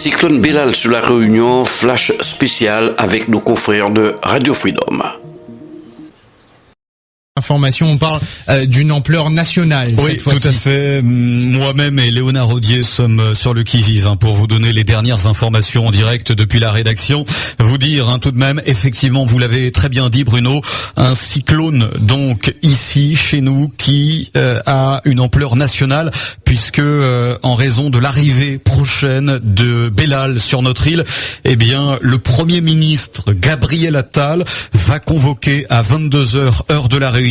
Cyclone Bellal sur la Réunion, flash spécial avec nos confrères de Radio Freedom. Information, on parle d'une ampleur nationale. Oui, tout à fait. Moi-même et Léonard Audier sommes sur le qui-vive pour vous donner les dernières informations en direct depuis la rédaction. Vous dire tout de même, effectivement, vous l'avez très bien dit Bruno, un cyclone donc ici chez nous qui a une ampleur nationale puisque en raison de l'arrivée prochaine de Bellal sur notre île, eh bien le Premier ministre Gabriel Attal va convoquer à 22h heure de la Réunion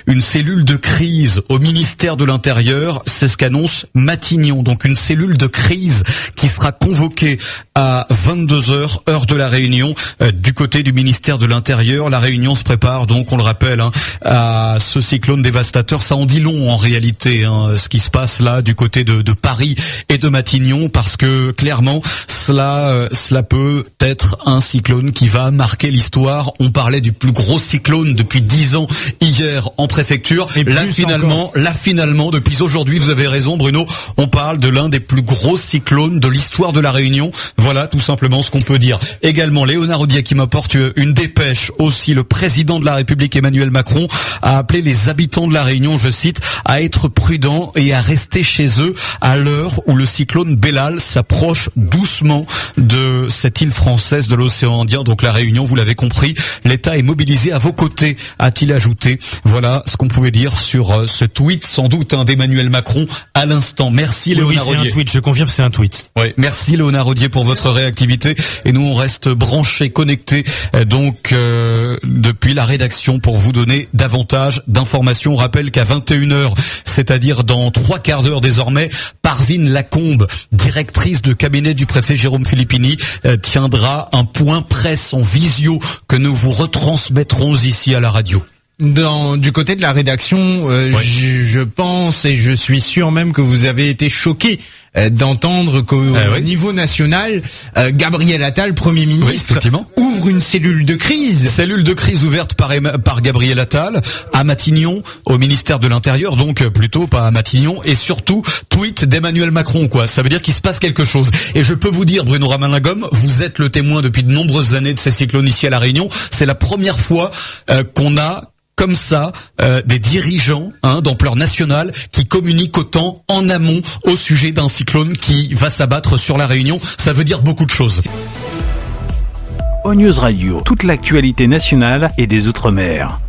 une cellule de crise au ministère de l'Intérieur, c'est ce qu'annonce Matignon. Donc une cellule de crise qui sera convoquée à 22h heure de la Réunion du côté du ministère de l'Intérieur. La Réunion se prépare donc, on le rappelle, à ce cyclone dévastateur. Ça en dit long en réalité, ce qui se passe là du côté de Paris et de Matignon, parce que clairement cela peut être un cyclone qui va marquer l'histoire. On parlait du plus gros cyclone depuis 10 ans hier en préfecture. Et là finalement, depuis aujourd'hui, vous avez raison Bruno, on parle de l'un des plus gros cyclones de l'histoire de la Réunion. Voilà tout simplement ce qu'on peut dire. Également, Léonard Audier qui m'apporte une dépêche aussi. Le président de la République Emmanuel Macron a appelé les habitants de la Réunion, je cite, à être prudents et à rester chez eux à l'heure où le cyclone Bellal s'approche doucement de cette île française de l'océan Indien. Donc la Réunion, vous l'avez compris, l'État est mobilisé à vos côtés, a-t-il ajouté. Voilà ce qu'on pouvait dire sur ce tweet, sans doute d'Emmanuel Macron à l'instant. Merci Léonard Audier. C'est un tweet, je confirme, c'est un tweet. Oui, merci Léonard Audier pour votre réactivité. Et nous, on reste branchés, connectés, depuis la rédaction pour vous donner davantage d'informations. On rappelle qu'à 21h, c'est-à-dire dans 3 quarts d'heure désormais, Parvine Lacombe, directrice de cabinet du préfet Jérôme Filippini, tiendra un point presse en visio que nous vous retransmettrons ici à la radio. Du côté de la rédaction, je pense et je suis sûr même que vous avez été choqués d'entendre qu'au niveau national, Gabriel Attal, Premier ministre, ouvre une cellule de crise. Cellule de crise ouverte par Gabriel Attal à Matignon, au ministère de l'Intérieur, donc plutôt pas à Matignon, et surtout tweet d'Emmanuel Macron, quoi. Ça veut dire qu'il se passe quelque chose. Et je peux vous dire, Bruno Ramalingom, vous êtes le témoin depuis de nombreuses années de ces cyclones ici à La Réunion. C'est la première fois qu'on a comme ça des dirigeants d'ampleur nationale qui communiquent autant en amont au sujet d'un cyclone qui va s'abattre sur la Réunion. Ça veut dire beaucoup de choses. ONews Radio, toute l'actualité nationale et des Outre-mer.